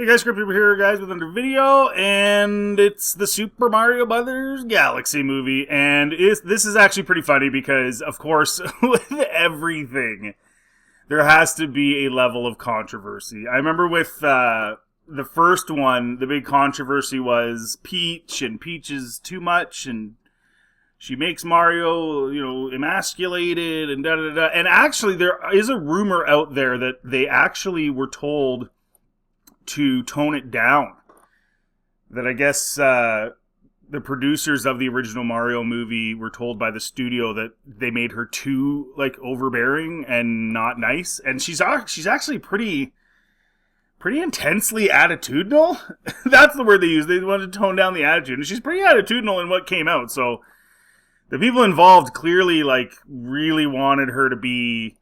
Hey guys, Scripted here, guys, with another video, and it's the Super Mario Brothers Galaxy movie, and this is actually pretty funny because, of course, with everything, there has to be a level of controversy. I remember with the first one, the big controversy was Peach, and Peach is too much, and she makes Mario, emasculated, and da-da-da-da. And actually, there is a rumor out there that they actually were told to tone it down. That I guess the producers of the original Mario movie were told by the studio that they made her too, overbearing and not nice. And she's actually pretty intensely attitudinal. That's the word they used. They wanted to tone down the attitude. And she's pretty attitudinal in what came out. So the people involved clearly, really wanted her to be,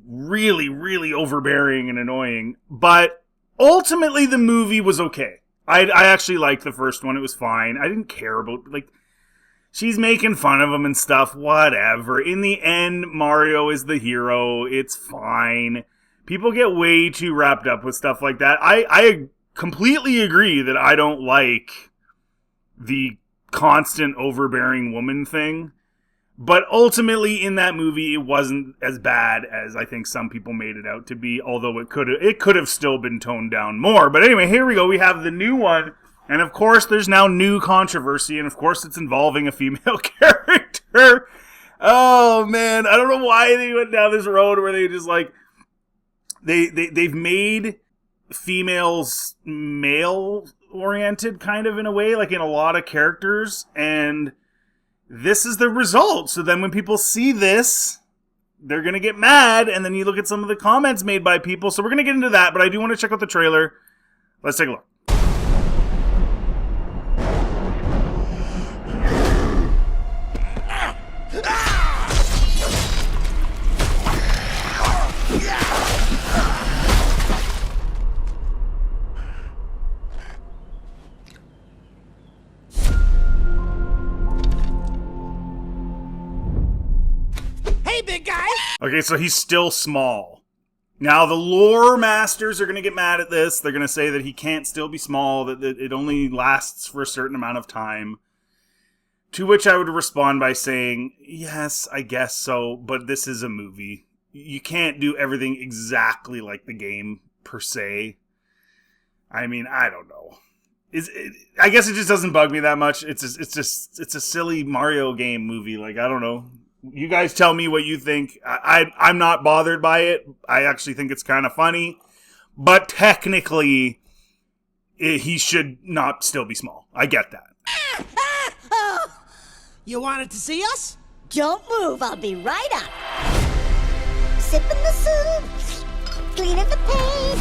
really, really overbearing and annoying. But ultimately, the movie was okay. I actually liked the first one. It was fine. I didn't care about, she's making fun of him and stuff. Whatever. In the end, Mario is the hero. It's fine. People get way too wrapped up with stuff like that. I completely agree that I don't like the constant overbearing woman thing. But ultimately, in that movie, it wasn't as bad as I think some people made it out to be, although it could have still been toned down more. But anyway, here we go. We have the new one, and of course, there's now new controversy, and of course, it's involving a female character. Oh, man. I don't know why they went down this road where they just, they've made females male-oriented, kind of, in a way, in a lot of characters, and this is the result. So then when people see this, they're going to get mad, and then you look at some of the comments made by people. So we're going to get into that, but I do want to check out the trailer. Let's take a look. Big guy. Okay, so he's still small. Now, the lore masters are going to get mad at this. They're going to say that he can't still be small, that it only lasts for a certain amount of time. To which I would respond by saying, yes, I guess so, but this is a movie. You can't do everything exactly like the game, per se. I mean, I don't know. I guess it just doesn't bug me that much. It's a silly Mario game movie. I don't know. You guys tell me what you think. I'm not bothered by it. I actually think it's kind of funny. But technically, he should not still be small. I get that. You wanted to see us? Don't move. I'll be right up. Sipping the soup. Cleaning the paint.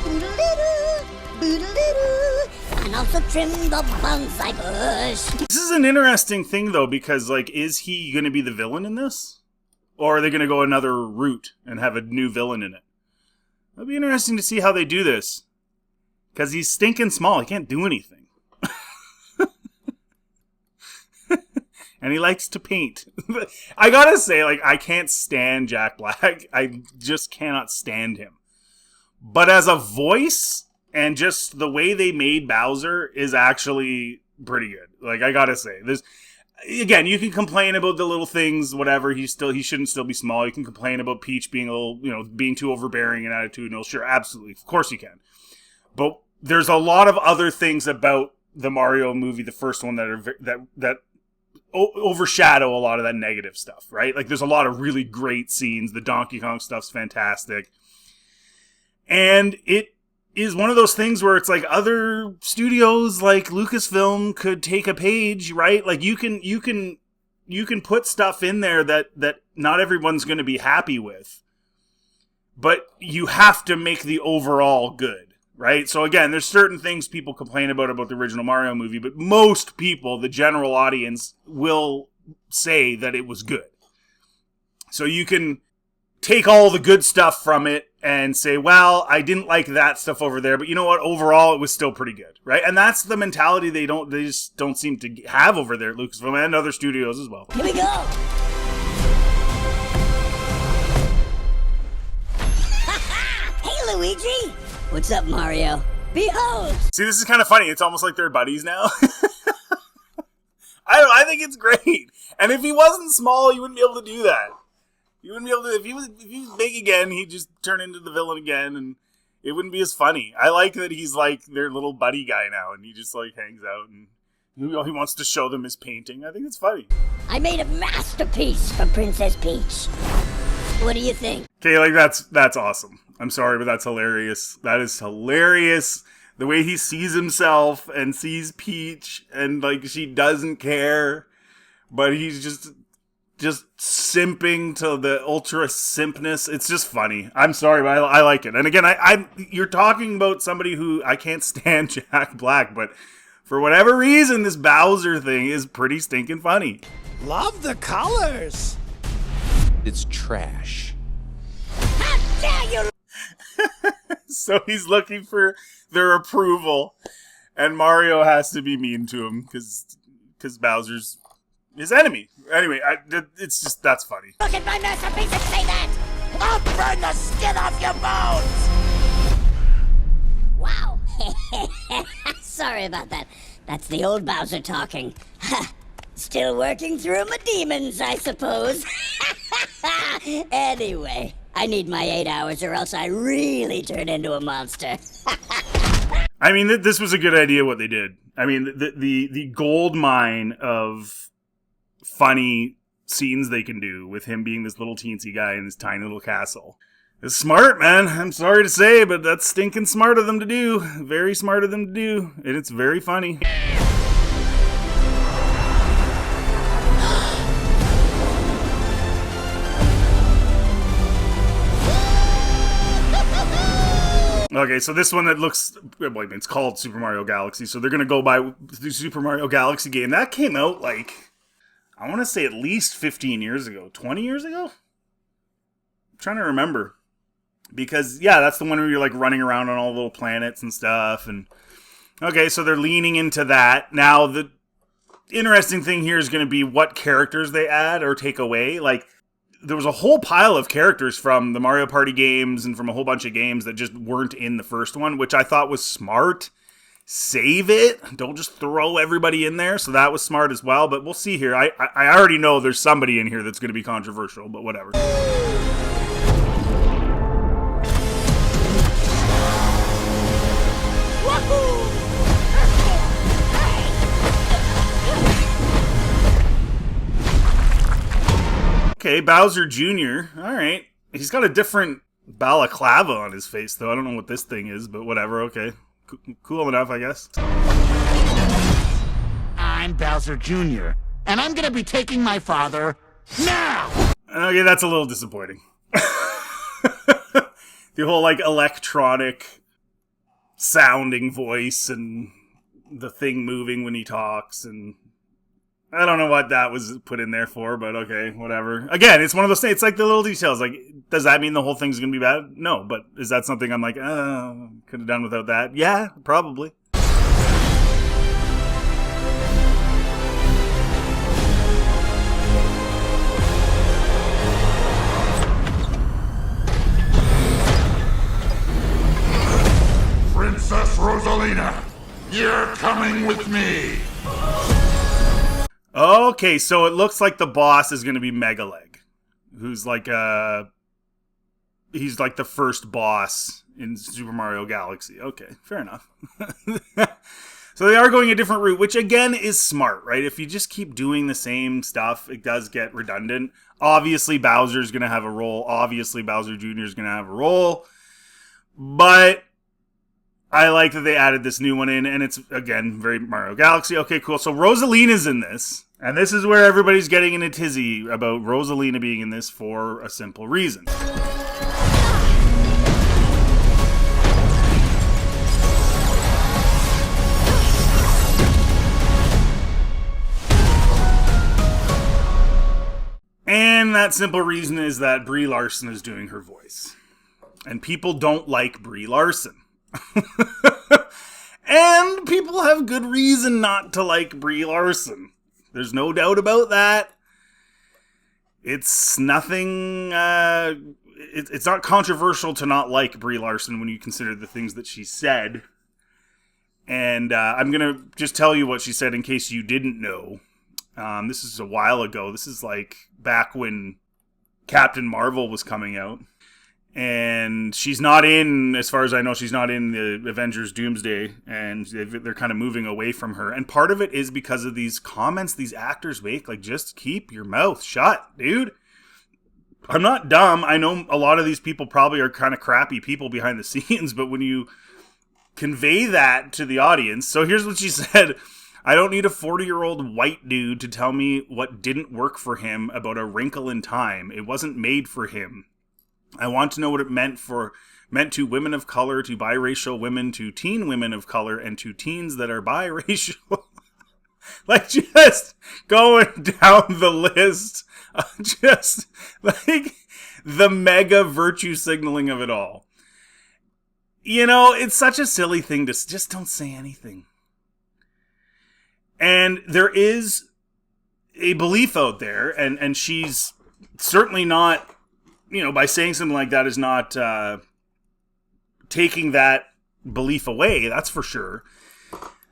Boodle-doo, boodle-doo. And also trim the bonsai bush. This is an interesting thing, though, because, is he going to be the villain in this? Or are they going to go another route and have a new villain in it? It'll be interesting to see how they do this. Because he's stinking small. He can't do anything. And he likes to paint. I gotta say, I can't stand Jack Black. I just cannot stand him. But as a voice, and just the way they made Bowser is actually pretty good. I gotta say, again, you can complain about the little things, whatever. He shouldn't still be small. You can complain about Peach being a little, being too overbearing and attitudinal. Sure, absolutely, of course you can. But there's a lot of other things about the Mario movie, the first one, that overshadow a lot of that negative stuff, right? There's a lot of really great scenes. The Donkey Kong stuff's fantastic, and it is one of those things where it's other studios like Lucasfilm could take a page, right? You can put stuff in there that not everyone's going to be happy with, but you have to make the overall good, right? So again, there's certain things people complain about the original Mario movie, but most people, the general audience, will say that it was good. So you can take all the good stuff from it and say, well, I didn't like that stuff over there, but you know what? Overall, it was still pretty good, right? And that's the mentality they just don't seem to have over there at Lucasfilm and other studios as well. Here we go. Hey, Luigi. What's up, Mario? Behold! See, this is kind of funny. It's almost like they're buddies now. I think it's great. And if he wasn't small, you wouldn't be able to do that. You wouldn't be able to. If he was big again, he'd just turn into the villain again, and it wouldn't be as funny. I like that he's like their little buddy guy now, and he just like hangs out and he wants to show them his painting. I think it's funny. I made a masterpiece for Princess Peach. What do you think? Okay, like that's awesome. I'm sorry, but that's hilarious. That is hilarious. The way he sees himself and sees Peach, and like she doesn't care, but he's just simping to the ultra simpness. It's just funny. I'm sorry, but I like it. And again, you're talking about somebody who I can't stand Jack Black, but for whatever reason, this Bowser thing is pretty stinking funny. Love the colors. It's trash. How dare you! So he's looking for their approval, and Mario has to be mean to him because Bowser's his enemy. Anyway, that's funny. Look at my masterpiece and say that! I'll burn the skin off your bones! Wow. Sorry about that. That's the old Bowser talking. Still working through my demons, I suppose. Anyway, I need my 8 hours or else I really turn into a monster. I mean, this was a good idea what they did. I mean, the gold mine of funny scenes they can do with him being this little teensy guy in this tiny little castle. It's smart, man. I'm sorry to say, but that's stinking smart of them to do. Very smart of them to do. And it's very funny. Okay, so this one that looks, well, it's called Super Mario Galaxy, so they're going to go by the Super Mario Galaxy game. That came out, like, I want to say at least 15 years ago. 20 years ago? I'm trying to remember. Because, yeah, that's the one where you're, like, running around on all the little planets and stuff. And okay, so they're leaning into that. Now, the interesting thing here is going to be what characters they add or take away. Like, there was a whole pile of characters from the Mario Party games and from a whole bunch of games that just weren't in the first one, which I thought was smart. Save it. Don't just throw everybody in there. So that was smart as well. But we'll see here. I already know there's somebody in here that's going to be controversial, but whatever. Okay, Bowser Jr. All right. He's got a different balaclava on his face, though. I don't know what this thing is, but whatever. Okay. Cool enough, I guess. I'm Bowser Jr., and I'm gonna be taking my father now! Okay, that's a little disappointing. The whole, like, electronic sounding voice and the thing moving when he talks, and I don't know what that was put in there for, but okay, whatever. Again, it's one of those things, it's like the little details. Like, does that mean the whole thing's going to be bad? No, but is that something I'm like, could have done without that? Yeah, probably. Princess Rosalina, you're coming with me. Okay, so it looks like the boss is going to be Megaleg, who's like he's like the first boss in Super Mario Galaxy. Okay, fair enough. So they are going a different route, which again is smart, right? If you just keep doing the same stuff, it does get redundant. Obviously, Bowser's going to have a role. Obviously, Bowser Jr. is going to have a role. But I like that they added this new one in, and it's, again, very Mario Galaxy. Okay, cool. So Rosalina's in this, and this is where everybody's getting in a tizzy about Rosalina being in this for a simple reason. And that simple reason is that Brie Larson is doing her voice. And people don't like Brie Larson. And people have good reason not to like Brie Larson. There's no doubt about that. It's nothing, it's not controversial to not like Brie Larson when you consider the things that she said. And I'm going to just tell you what she said in case you didn't know. This is a while ago. This is like back when Captain Marvel was coming out. And she's not in, as far as I know, she's not in the Avengers Doomsday. And they're kind of moving away from her. And part of it is because of these comments these actors make. Like, just keep your mouth shut, dude. I'm not dumb. I know a lot of these people probably are kind of crappy people behind the scenes. But when you convey that to the audience. So here's what she said. I don't need a 40-year-old white dude to tell me what didn't work for him about A Wrinkle in Time. It wasn't made for him. I want to know what it meant to women of color, to biracial women, to teen women of color, and to teens that are biracial. Like, just going down the list. Just like the mega virtue signaling of it all. You know, it's such a silly thing to just don't say anything. And there is a belief out there, and she's certainly not, you know, by saying something like that is not taking that belief away, that's for sure.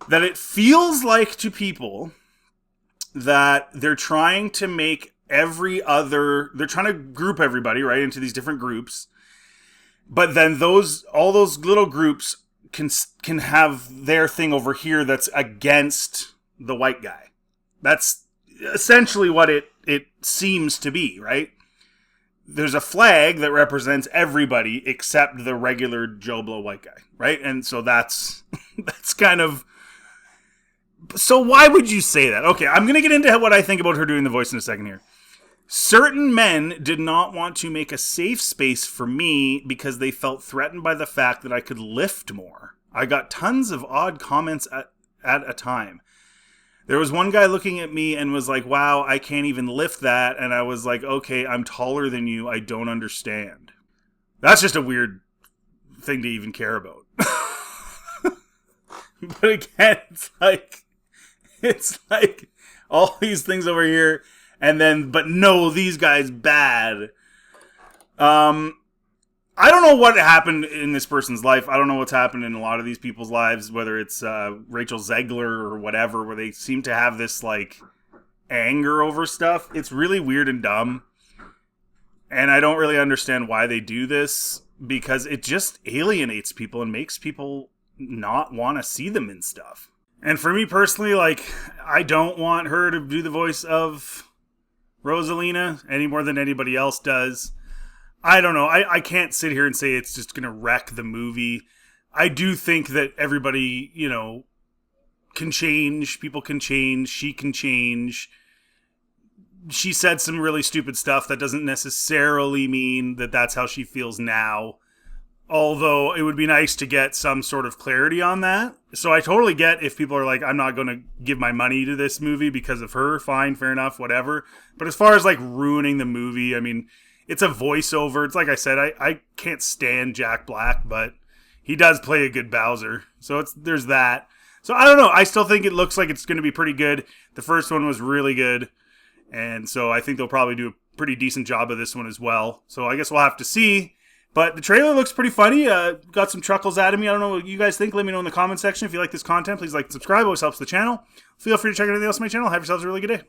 That it feels like to people that they're trying to make they're trying to group everybody, right, into these different groups. But then all those little groups can have their thing over here that's against the white guy. That's essentially what it seems to be, right? There's a flag that represents everybody except the regular Joe Blow white guy, right? And so that's kind of... So why would you say that? Okay, I'm going to get into what I think about her doing the voice in a second here. Certain men did not want to make a safe space for me because they felt threatened by the fact that I could lift more. I got tons of odd comments at a time. There was one guy looking at me and was like, wow, I can't even lift that. And I was like, okay, I'm taller than you. I don't understand. That's just a weird thing to even care about. But again, it's like all these things over here. And then, but no, these guys bad. I don't know what happened in this person's life. I don't know what's happened in a lot of these people's lives, whether it's Rachel Zegler or whatever, where they seem to have this, like, anger over stuff. It's really weird and dumb. And I don't really understand why they do this, because it just alienates people and makes people not want to see them in stuff. And for me personally, like, I don't want her to do the voice of Rosalina any more than anybody else does. I don't know. I can't sit here and say it's just going to wreck the movie. I do think that everybody, you know, can change. People can change. She can change. She said some really stupid stuff. That doesn't necessarily mean that that's how she feels now. Although it would be nice to get some sort of clarity on that. So I totally get if people are like, I'm not going to give my money to this movie because of her. Fine, fair enough, whatever. But as far as like ruining the movie, I mean, it's a voiceover. It's like I said, I can't stand Jack Black, but he does play a good Bowser. So there's that. So I don't know. I still think it looks like it's going to be pretty good. The first one was really good. And so I think they'll probably do a pretty decent job of this one as well. So I guess we'll have to see. But the trailer looks pretty funny. Got some chuckles out of me. I don't know what you guys think. Let me know in the comment section. If you like this content, please like and subscribe. It always helps the channel. Feel free to check out anything else on my channel. Have yourselves a really good day.